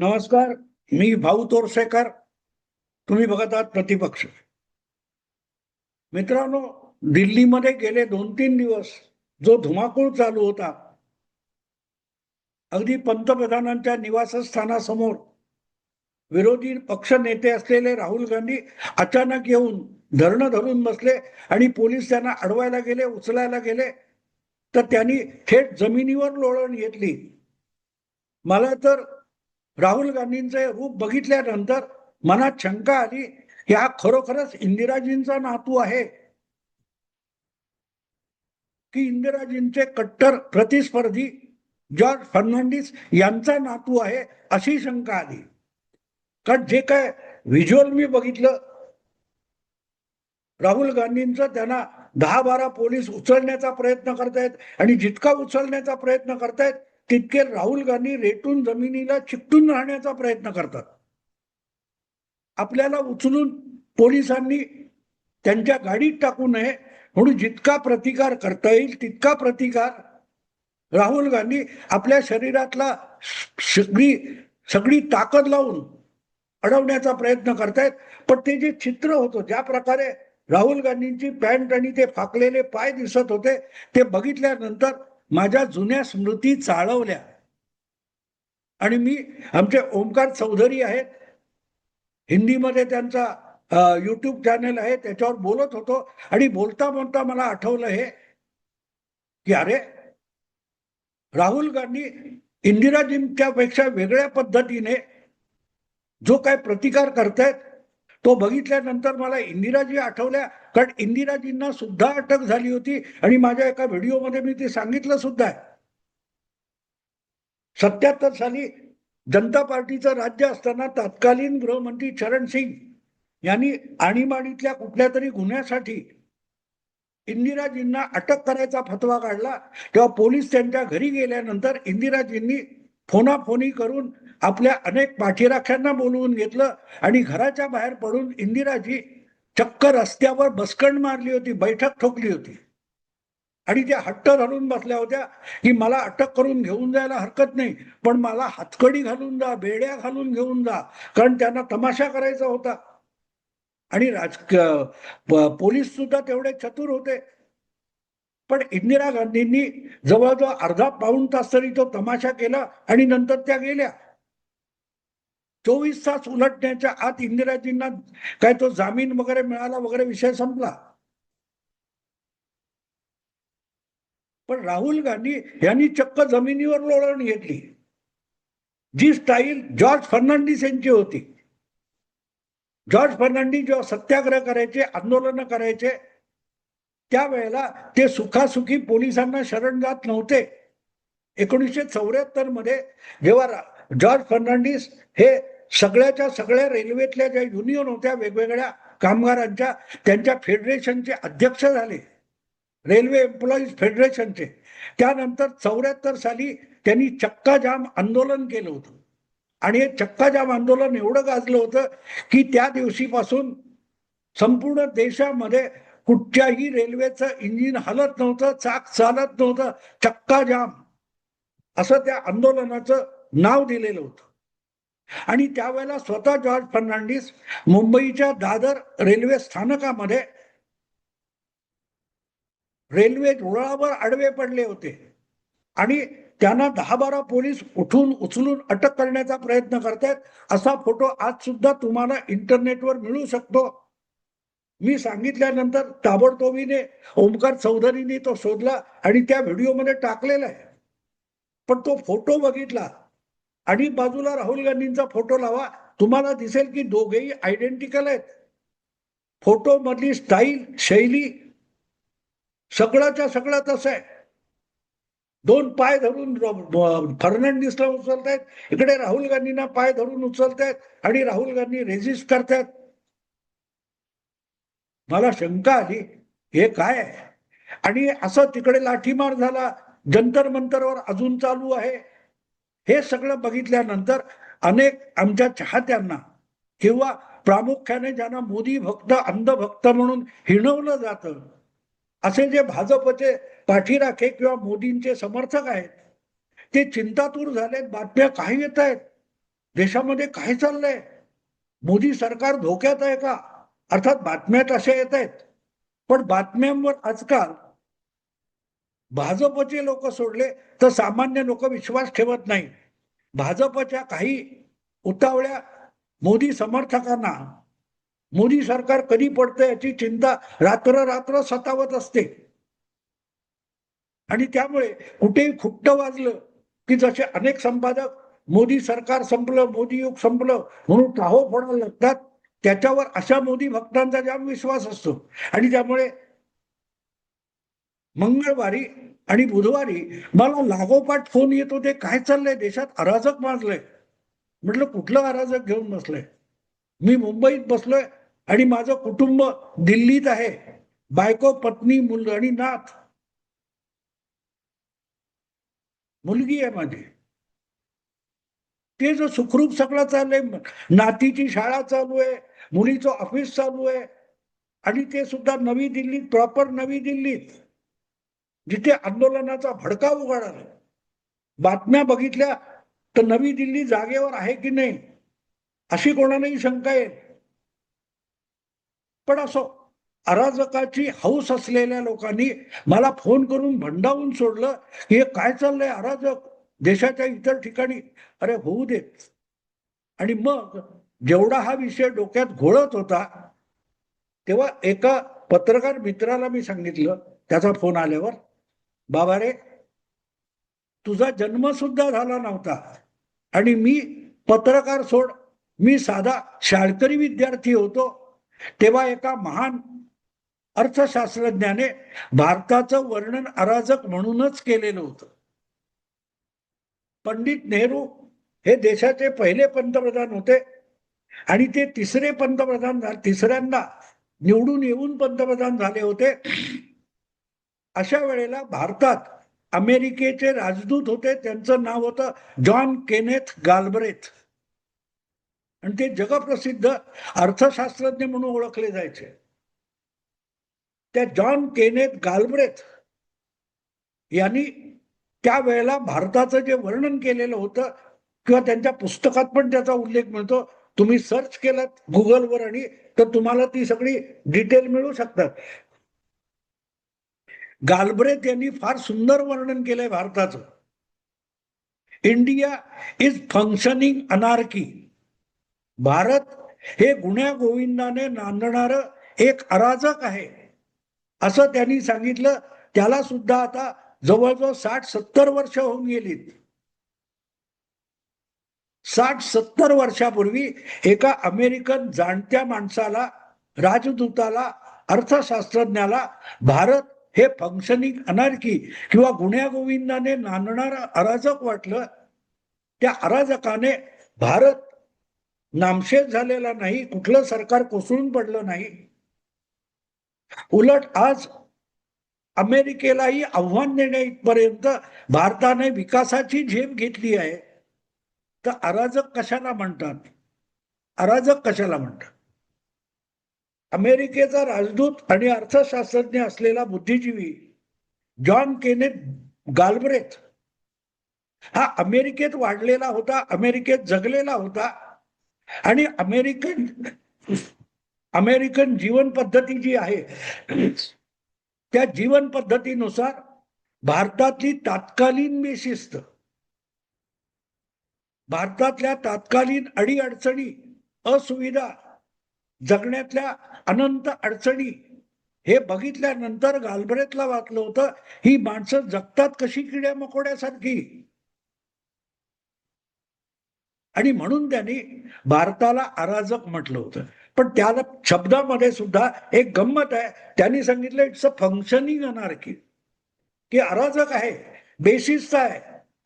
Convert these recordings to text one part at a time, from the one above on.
नमस्कार. मी भाऊ तोरसेकर. तुम्ही बघत आहात प्रतिपक्ष. मित्रांनो, दिल्लीमध्ये गेले 2-3 दिवस जो धुमाकूळ चालू होता, अगदी पंतप्रधानांच्या निवासस्थानासमोर विरोधी पक्ष नेते असलेले राहुल गांधी अचानक येऊन धरणं धरून बसले आणि पोलीस त्यांना अडवायला गेले, उचलायला गेले, तर त्यांनी थेट जमिनीवर लोळण घेतली. मला तर राहुल गांधींचे रूप बघितल्यानंतर मनात शंका आली की हा खरोखरच इंदिराजींचा नातू आहे की इंदिराजींचे कट्टर प्रतिस्पर्धी जॉर्ज फर्नांडिस यांचा नातू आहे, अशी शंका आली. कारण जे काय व्हिज्युअल मी बघितलं, राहुल गांधींचं त्यांना 10-12 पोलीस उचलण्याचा प्रयत्न करतायत आणि जितका उचलण्याचा प्रयत्न करतायत तितके राहुल गांधी रेटून जमिनीला चिकटून राहण्याचा प्रयत्न करतात. आपल्याला उचलून पोलिसांनी त्यांच्या गाडीत टाकू नये म्हणून जितका प्रतिकार करता येईल तितका प्रतिकार राहुल गांधी आपल्या शरीरातला सगळी सगळी ताकद लावून अडवण्याचा प्रयत्न करतायत. पण ते जे चित्र होतं, ज्या प्रकारे राहुल गांधींची पॅन्ट आणि ते फाकलेले पाय दिसत होते, ते बघितल्यानंतर माझ्या जुन्या स्मृती चाळवल्या. आणि मी, आमचे ओमकार चौधरी आहेत, हिंदीमध्ये त्यांचा युट्यूब चॅनल आहे, त्याच्यावर बोलत होतो आणि बोलता बोलता मला आठवलं हे की अरे, राहुल गांधी इंदिराजींच्या पेक्षा वेगळ्या पद्धतीने जो काय प्रतिकार करतायत तो बघितल्यानंतर मला इंदिराजी आठवल्या. कारण इंदिराजींना सुद्धा अटक झाली होती आणि माझ्या एका व्हिडिओमध्ये मी ते सांगितलं सुद्धा आहे. 77 साली जनता पार्टीचं राज्य असताना तत्कालीन गृहमंत्री चरण सिंग यांनी आणीबाणीतल्या कुठल्या तरी गुन्ह्यासाठी इंदिराजींना अटक करायचा फतवा काढला. तेव्हा पोलीस त्यांच्या घरी गेल्यानंतर इंदिराजींनी फोनाफोनी करून आपल्या अनेक पाठीराख्यांना बोलवून घेतलं आणि घराच्या बाहेर पडून इंदिराजी चक्क रस्त्यावर बसकण मारली होती, बैठक ठोकली होती आणि त्या हट्ट धरून बसल्या होत्या की मला अटक करून घेऊन जायला हरकत नाही, पण मला हातकडी घालून जा, बेड्या घालून घेऊन जा. कारण त्यांना तमाशा करायचा होता. आणि पोलीस सुद्धा तेवढे चतुर होते. पण इंदिरा गांधींनी जवळजवळ अर्धा पाऊण तास तरी तो तमाशा केला आणि नंतर त्या गेल्या. 24 तास उलटण्याच्या आत इंदिराजींना काय तो जामीन वगैरे मिळाला वगैरे, विषय संपला. पण राहुल गांधी यांनी चक्क जमिनीवर लोळण घेतली, जी स्टाईल जॉर्ज फर्नांडिस यांची होती. जॉर्ज फर्नांडिस जेव्हा सत्याग्रह करायचे, आंदोलन करायचे, त्यावेळेला ते सुखासुखी पोलिसांना शरण जात नव्हते. 1974 मध्ये जेव्हा जॉर्ज फर्नांडिस हे सगळ्याच्या सगळ्या रेल्वेतल्या ज्या युनियन होत्या वेगवेगळ्या कामगारांच्या, त्यांच्या फेडरेशनचे अध्यक्ष झाले, रेल्वे एम्प्लॉईज फेडरेशनचे. त्यानंतर 74 साली त्यांनी चक्का जाम आंदोलन केलं होतं आणि हे चक्का जाम आंदोलन एवढं गाजलं होतं की त्या दिवशीपासून संपूर्ण देशामध्ये कुठच्याही रेल्वेचं इंजिन हलत नव्हतं, चाक चालत नव्हतं. चक्का जाम असं त्या आंदोलनाचं नाव दिलेलं होतं. आणि त्यावेळेला स्वतः जॉर्ज फर्नांडिस मुंबईच्या दादर रेल्वे स्थानकामध्ये रेल्वे रुळावर आडवे पडले होते आणि त्यांना 10-12 पोलीस उठून उचलून अटक करण्याचा प्रयत्न करतात. असा फोटो आज सुद्धा तुम्हाला इंटरनेटवर मिळू शकतो. मी सांगितल्यानंतर ताबडतोबीने ओमकार चौधरींनी तो शोधला आणि त्या व्हिडिओमध्ये टाकलेला आहे. पण तो फोटो बघितला आणि बाजूला राहुल गांधींचा फोटो लावा, तुम्हाला दिसेल की दोघेही आयडेंटिकल आहेत. फोटो मधली स्टाईल, शैली, सगळंच्या सगळं तसं आहे. 2 पाय धरून फर्नांडिसला उचलतायत, इकडे राहुल गांधींना पाय धरून उचलतायत आणि राहुल गांधी रेजिस्ट करतायत. मला शंका आली, हे काय आहे? आणि असं तिकडे लाठीमार झाला, जंतर मंतरवर अजून चालू आहे. हे सगळं बघितल्यानंतर अनेक आमच्या चाहत्यांना किंवा प्रामुख्याने ज्यांना मोदी भक्त, अंधभक्त म्हणून हिणवलं जातं, असे जे भाजपचे पाठीराखे किंवा मोदींचे समर्थक आहेत, ते चिंतातूर झालेत. बातम्या काही येत आहेत देशामध्ये काय चाललंय, मोदी सरकार धोक्यात आहे का? अर्थात बातम्या तशा येत आहेत, पण बातम्यांवर आजकाल भाजपचे लोक सोडले तर सामान्य लोक विश्वास ठेवत नाही. भाजपच्या काही उतावळ्या मोदी समर्थकांना मोदी सरकार कधी पडतं याची चिंता रात्र रात्र सतावत असते. आणि त्यामुळे कुठेही खुट्ट वाजलं की जसे अनेक संपादक मोदी सरकार संपलं, मोदी युग संपलं म्हणून टाहो फोडायला लागतात. त्याच्यावर अशा मोदी भक्तांचा जाम विश्वास असतो. आणि त्यामुळे मंगळवारी आणि बुधवारी मला लागोपाठ फोन येत होते, काय चाललंय देशात, अराजक माजलंय. म्हटलं कुठलं अराजक घेऊन बसलंय? मी मुंबईत बसलोय आणि माझं कुटुंब दिल्लीत आहे, बायको पत्नी मुलं आणि नात, मुलगी आहे माझी. ते जो सुखरूप सगळं चाललंय, नातीची शाळा चालू आहे, मुलीचं ऑफिस चालू आहे, आणि ते सुद्धा नवी दिल्लीत, प्रॉपर नवी दिल्लीत, जिथे आंदोलनाचा भडका उघाडला. बातम्या बघितल्या तर नवी दिल्ली जागेवर आहे की नाही अशी कोणालाही शंका येईल. पण असो, अराजकाची हौस असलेल्या लोकांनी मला फोन करून भंडावून सोडलं की हे काय चाललंय, अराजक देशाच्या इतर ठिकाणी. अरे होऊ देत. आणि मग जेवढा हा विषय डोक्यात घोळत होता तेव्हा एका पत्रकार मित्राला मी सांगितलं, त्याचा फोन आल्यावर, बाबा रे, तुझा जन्म सुद्धा झाला नव्हता आणि मी पत्रकार सोड, मी साधा शाळकरी विद्यार्थी होतो तेव्हा एका महान अर्थशास्त्रज्ञाने भारताचं वर्णन अराजक म्हणूनच केलेलं होतं. पंडित नेहरू हे देशाचे पहिले पंतप्रधान होते आणि ते तिसरे पंतप्रधान, तिसऱ्यांदा निवडून येऊन पंतप्रधान झाले होते. अशा वेळेला भारतात अमेरिकेचे राजदूत होते, त्यांचं नाव होतं जॉन केनेथ गाल्ब्रेथ, आणि ते जगप्रसिद्ध अर्थशास्त्रज्ञ म्हणून ओळखले जायचे. त्या जॉन केनेथ गाल्ब्रेथ यांनी त्यावेळेला भारताचं जे वर्णन केलेलं होतं, किंवा त्यांच्या पुस्तकात पण त्याचा उल्लेख मिळतो, तुम्ही सर्च केलात गुगलवर आणि तर तुम्हाला ती सगळी डिटेल मिळू शकतात. गाल्ब्रेथ यांनी फार सुंदर वर्णन केलंय भारताचं. India is functioning anarchy. Bharat हे गुण्या गोविंदाने नांदणार एक अराजक आहे असं त्यांनी सांगितलं. त्याला सुद्धा आता जवळजवळ 60-70 वर्ष होऊन गेलीत. 60-70 वर्षापूर्वी एका अमेरिकन जाणत्या माणसाला, राजदूताला, अर्थशास्त्रज्ञाला भारत हे फंक्शनिंग अनार्की किंवा गुण्या गोविंदाने नांदणारा अराजक वाटलं. त्या अराजकाने भारत नामशेष झालेला नाही, कुठलं सरकार कोसळून पडलं नाही. उलट आज अमेरिकेलाही आव्हान देण्या इथपर्यंत भारताने विकासाची झेप घेतली आहे. तर अराजक कशाला म्हणतात? अराजक कशाला म्हणतात? अमेरिकेचा राजदूत आणि अर्थशास्त्रज्ञ असलेला बुद्धिजीवी जॉन केनेथ गाल्ब्रेथ हा अमेरिकेत वाढलेला होता, अमेरिकेत जगलेला होता, आणि अमेरिकन अमेरिकन जीवन पद्धती जी आहे त्या जीवन पद्धतीनुसार भारतातली तात्कालीन बेशिस्त, भारतातल्या तात्कालीन अडीअडचणी, असुविधा, जगण्यातल्या अनंत अडचणी हे बघितल्यानंतर गाल्ब्रेथला वाटलं होतं ही माणसं जगतात कशी किड्या मकोड्यासारखी. आणि म्हणून त्यांनी भारताला अराजक म्हटलं होतं. पण त्या शब्दामध्ये सुद्धा एक गंमत आहे. त्यांनी सांगितलं इट्स अ फंक्शनिंग अनार्की, की अराजक आहे, बेशिस्त आहे,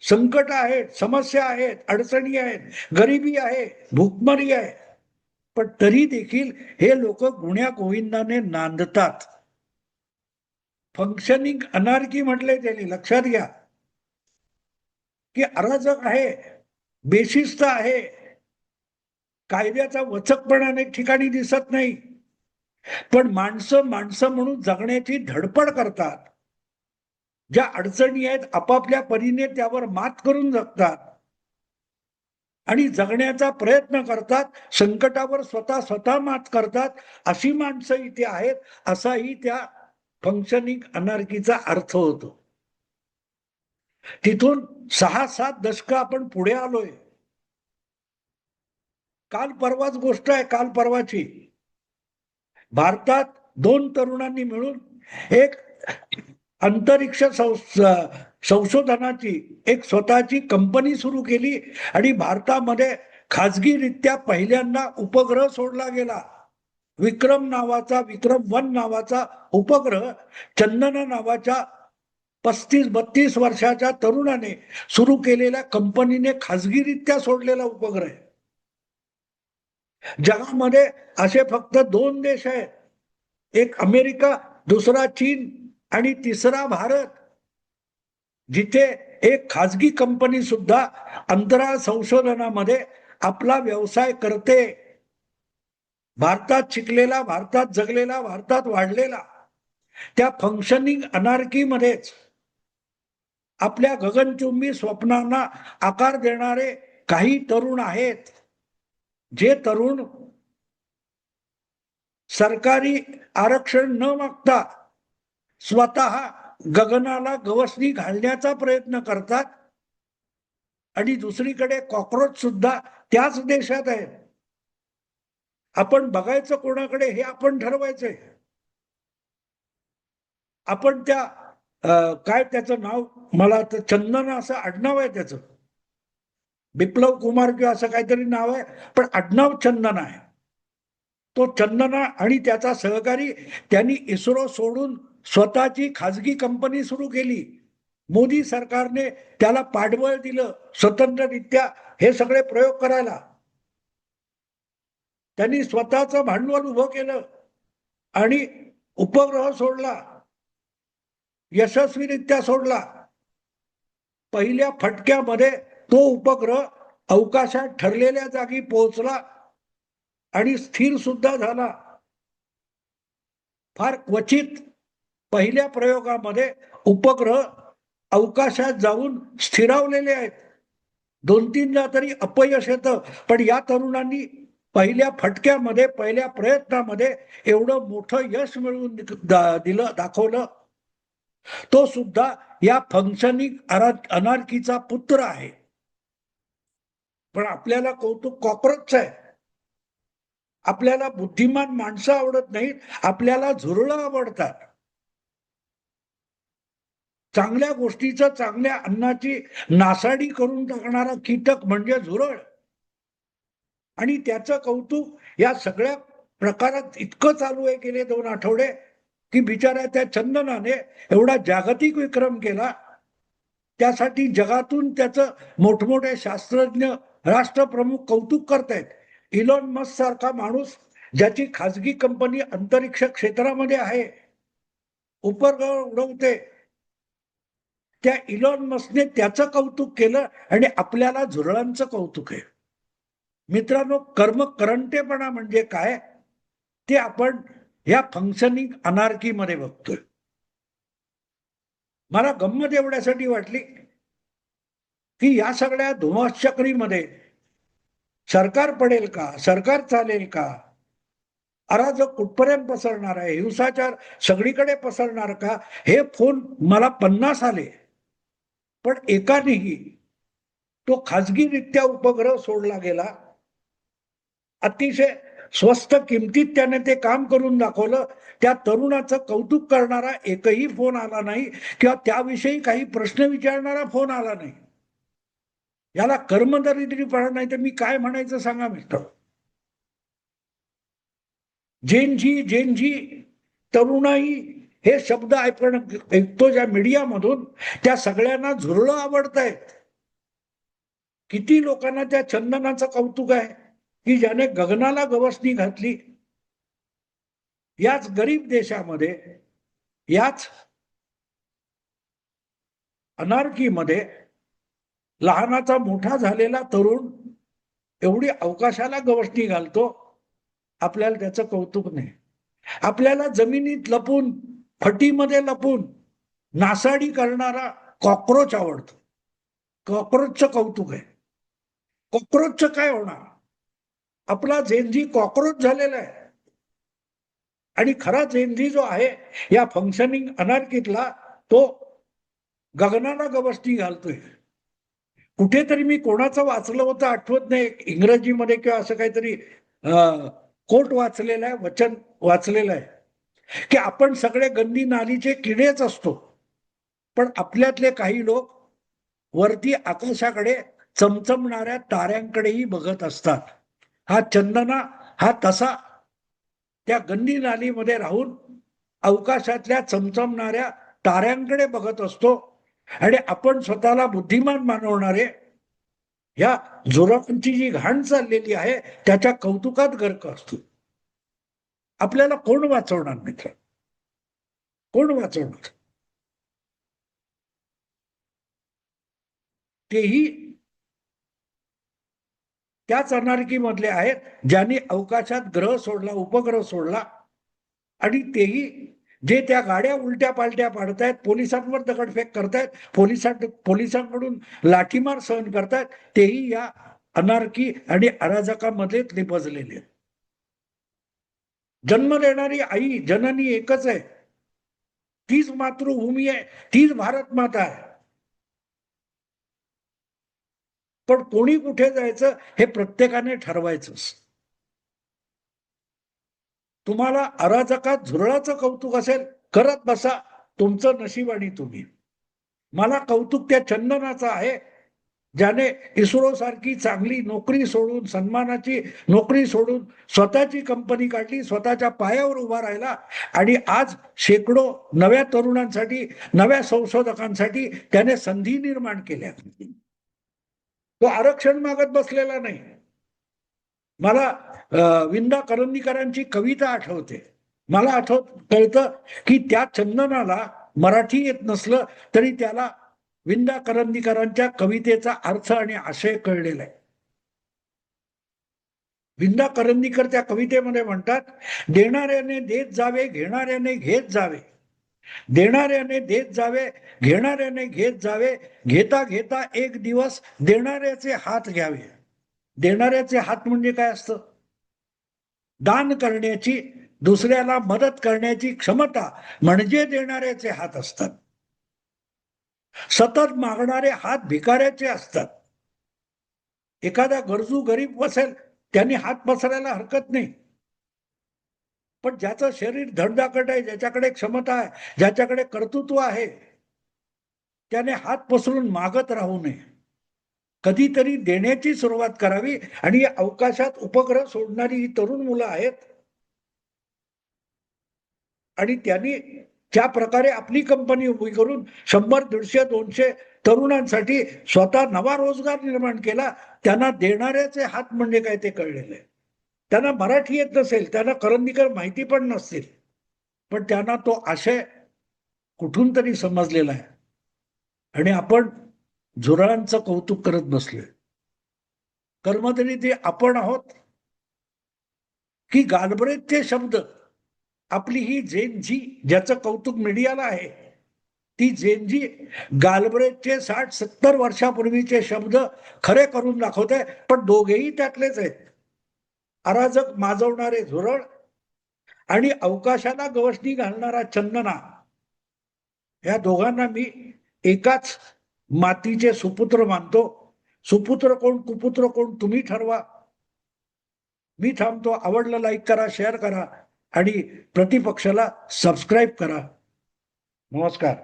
संकट आहेत, समस्या आहेत, अडचणी आहेत, गरिबी आहे, भूकमारी आहे, पण तरी देखील हे लोक गुण्या गोविंदाने नांदतात. फंक्शनिंग अनार्की म्हटले त्यांनी. लक्षात घ्या की अराजक आहे, बेशिस्त आहे, कायद्याचा वचकपणा अनेक ठिकाणी दिसत नाही, पण माणसं माणसं म्हणून जगण्याची धडपड करतात. ज्या अडचणी आहेत आपापल्या परीने त्यावर मात करून जगतात. आणि जगण्याचा प्रयत्न करतात, संकटावर स्वतः मात करतात, अशी माणसं इथे आहेत, असाही त्या फंक्शनिंग अनार्कीचा अर्थ होतो. तिथून 6-7 दशकं आपण पुढे आलोय. काल परवाच गोष्ट आहे, काल परवाची. भारतात 2 तरुणांनी मिळून एक अंतरिक्ष संशोधनाची एक स्वतःची कंपनी सुरू केली आणि भारतामध्ये खाजगीरित्या पहिल्यांदा उपग्रह सोडला गेला. विक्रम 1 नावाचा उपग्रह चंदना नावाच्या 35-32 वर्षाच्या तरुणाने सुरू केलेल्या कंपनीने खाजगीरित्या सोडलेला उपग्रह आहे. जगामध्ये असे फक्त 2 देश आहेत, एक अमेरिका, दुसरा चीन आणि तिसरा भारत, जिथे एक खाजगी कंपनी सुद्धा अंतराळ संशोधनामध्ये आपला व्यवसाय करते. भारतात शिकलेला, भारतात जगलेला, भारतात वाढलेला, त्या फंक्शनिंग अनार्कीमध्येच आपल्या गगनचुंबी स्वप्नांना आकार देणारे काही तरुण आहेत, जे तरुण सरकारी आरक्षण न मागता स्वतः गगनाला गवसणी घालण्याचा प्रयत्न करतात. आणि दुसरीकडे कॉकरोच सुद्धा त्याच देशात आहे. आपण बघायचं कोणाकडे हे आपण ठरवायचंय. आपण त्या काय त्याचं नाव, मला तर चंदन असं आडनाव आहे त्याचं, बिप्लव कुमार किंवा असं काहीतरी नाव आहे, पण आडनाव चंदन आहे. तो चंदना आणि त्याचा सहकारी त्यांनी इस्रो सोडून स्वतःची खाजगी कंपनी सुरू केली. मोदी सरकारने त्याला पाठबळ दिलं स्वतंत्ररित्या हे सगळे प्रयोग करायला. त्यांनी स्वतःचं भांडवल उभं केलं आणि उपग्रह सोडला, यशस्वीरित्या सोडला. पहिल्या फटक्यामध्ये तो उपग्रह अवकाशात ठरलेल्या जागी पोहोचला आणि स्थिर सुद्धा झाला. फार क्वचित पहिल्या प्रयोगामध्ये उपग्रह अवकाशात जाऊन स्थिरावलेले आहेत. 2-3दा तरी अपयश येतं, पण या तरुणांनी पहिल्या फटक्यामध्ये, पहिल्या प्रयत्नामध्ये एवढं मोठं यश मिळवून दिलं, दाखवलं. तो सुद्धा या फंक्शनिंग अनार्कीचा पुत्र आहे. पण आपल्याला कौतुक कॉकरोचचं आहे. आपल्याला बुद्धिमान माणसं आवडत नाहीत, आपल्याला झुरळं आवडतात. चांगल्या गोष्टीचं, चांगल्या अन्नाची नासाडी करून टाकणारा कीटक म्हणजे झुरळ. आणि त्याचं कौतुक या सगळ्या प्रकारात इतकं चालू आहे गेले 2 आठवडे, की बिचाऱ्या त्या चंदनाने एवढा जागतिक विक्रम केला. त्यासाठी जगातून त्याचं मोठमोठे शास्त्रज्ञ, राष्ट्रप्रमुख कौतुक करतायत. इलॉन मस्क सारखा माणूस, ज्याची खाजगी कंपनी अंतरिक्ष क्षेत्रामध्ये आहे, उपग्रह उडवते, त्या इलॉन मस्कने त्याचं कौतुक केलं आणि आपल्याला झुरळांचं कौतुक आहे. मित्रांनो, कर्मकरंटेपणा म्हणजे काय ते आपण या फंक्शनिंग अनार्कीमध्ये बघतोय. मला गंमत एवढ्यासाठी वाटली की या सगळ्या धुमाचक्रीमध्ये सरकार पडेल का, सरकार चालेल का, अराजक कुठपर्यंत पसरणार आहे, हिंसाचार सगळीकडे पसरणार का, हे फोन मला 50 आले. पण एकानेही तो खाजगीरित्या उपग्रह सोडला गेला. अतिशय स्वस्त किमतीत त्याने ते काम करून दाखवलं. त्या तरुणाचं कौतुक करणारा एकही फोन आला नाही किंवा त्याविषयी काही प्रश्न विचारणारा फोन आला नाही. याला कर्मदरिद्रीपणा नाही तर मी काय म्हणायचं सांगा मिस्टर. जेनजी तरुणाई हे शब्द ऐकतो ज्या मीडियामधून, त्या सगळ्यांना झुरळं आवडतायत. किती लोकांना त्या चंदनाचं कौतुक आहे की ज्याने गगनाला गवसणी घातली. याच गरीब देशामध्ये, याच अनार्कीमध्ये लहानाचा मोठा झालेला तरुण एवढी अवकाशाला गवसणी घालतो, आपल्याला त्याचं कौतुक नाही. आपल्याला जमिनीत लपून, फटीमध्ये लपून नासाडी करणारा कॉकरोच आवडतो. कॉकरोचचं कौतुक आहे. कॉक्रोचचं काय होणार? आपला झेनझी कॉक्रोच झालेला आहे. आणि खरा झेनझी जो आहे या फंक्शनिंग अनार्कीतला, तो गगनाला गवसणी घालतोय. कुठेतरी मी कोणाचं वाचलं होतं आठवत नाही, इंग्रजीमध्ये किंवा असं काहीतरी कोट वाचलेला आहे, वचन वाचलेलं आहे की आपण सगळे गंदी नालीचे किडेच असतो, पण आपल्यातले काही लोक वरती आकाशाकडे चमचमणाऱ्या ताऱ्यांकडेही बघत असतात. हा चंदना हा तसा त्या गंदी नालीमध्ये राहून अवकाशातल्या चमचमणाऱ्या ताऱ्यांकडे बघत असतो आणि आपण स्वतःला बुद्धिमान मानवणारे या जोरांची जी घाण चाललेली आहे त्याच्या कौतुकात गर्क असतो. आपल्याला कोण वाचवणार मित्र? कोण वाचवणार? तेही त्याच अनार्कीमधले आहेत ज्यांनी अवकाशात ग्रह सोडला, उपग्रह सोडला, आणि तेही जे त्या गाड्या उलट्या पालट्या पाडतायत, पोलिसांवर दगडफेक करतायत, पोलिसांकडून लाठीमार सहन करतायत, तेही या अनार्की आणि अराजकामध्ये निपजलेले. जन्म देणारी आई जननी एकच आहे, तीच मातृभूमी आहे, तीच भारत माता आहे. पण कोणी कुठे जायचं हे प्रत्येकाने ठरवायचं. तुम्हाला अराजकात झुरळाचं कौतुक असेल, करत बसा, तुमचं नशीब आणि तुम्ही. मला कौतुक त्या चंदनाचं आहे ज्याने इस्रो सारखी चांगली नोकरी सोडून, सन्मानाची नोकरी सोडून स्वतःची कंपनी काढली, स्वतःच्या पायावर उभा राहिला आणि आज शेकडो नव्या तरुणांसाठी, नव्या संशोधकांसाठी त्याने संधी निर्माण केल्या. तो आरक्षण मागत बसलेला नाही. मला विंदा करंदीकरांची कविता आठवते. मला कळतं की त्या चंदनाला मराठी येत नसलं तरी त्याला विंदा करंदीकरांच्या कवितेचा अर्थ आणि आशय कळलेला आहे. विंदा करंदीकर त्या कवितेमध्ये म्हणतात, देणाऱ्याने देत जावे, घेणाऱ्याने घेत जावे, देणाऱ्याने देत जावे, घेणाऱ्याने घेत जावे, घेता घेता एक दिवस देणाऱ्याचे हात घ्यावे. देणाऱ्याचे हात म्हणजे काय असतं? दान करण्याची, दुसऱ्याला मदत करण्याची क्षमता म्हणजे देणाऱ्याचे हात असतात. सतत मागणारे हात भिकाऱ्याचे असतात. एखादा गरजू गरीब असेल त्यांनी हात पसरायला हरकत नाही, पण ज्याचं शरीर धडधाकट आहे, ज्याच्याकडे क्षमता आहे, ज्याच्याकडे कर्तृत्व आहे, त्याने हात पसरून मागत राहू नये. कधीतरी देण्याची सुरुवात करावी. आणि अवकाशात उपग्रह सोडणारी ही तरुण मुलं आहेत आणि त्यांनी ज्या प्रकारे आपली कंपनी उभी करून 100, 150, 200 तरुणांसाठी स्वतः नवा रोजगार निर्माण केला, त्यांना देणाऱ्याचे हात म्हणजे काय ते कळलेलं आहे. त्यांना मराठी येत नसेल, त्यांना करंदीकर माहिती पण नसतील, पण त्यांना तो आशय कुठून तरी समजलेला आहे. आणि आपण झुरळांचं कौतुक करत बसलोय. कर्मचारी ते आपण आहोत की गालबरेजचे शब्द, आपली ही झेनझी ज्याचं कौतुक मीडियाला आहे, ती झेनझी गालबरेजचे 60-70 वर्षापूर्वीचे शब्द खरे करून दाखवते. पण दोघेही त्यातलेच आहेत. अराजक माजवणारे झुरळ आणि अवकाशाला गवसणी घालणारा चंदना, या दोघांना मी एकाच मातीचे सुपुत्र मानतो. सुपुत्र कोण, कुपुत्र कोण, तुम्ही ठरवा. मी थांबतो. आवडलं लाईक करा, शेअर करा आणि प्रतिपक्षाला सबस्क्राईब करा. नमस्कार.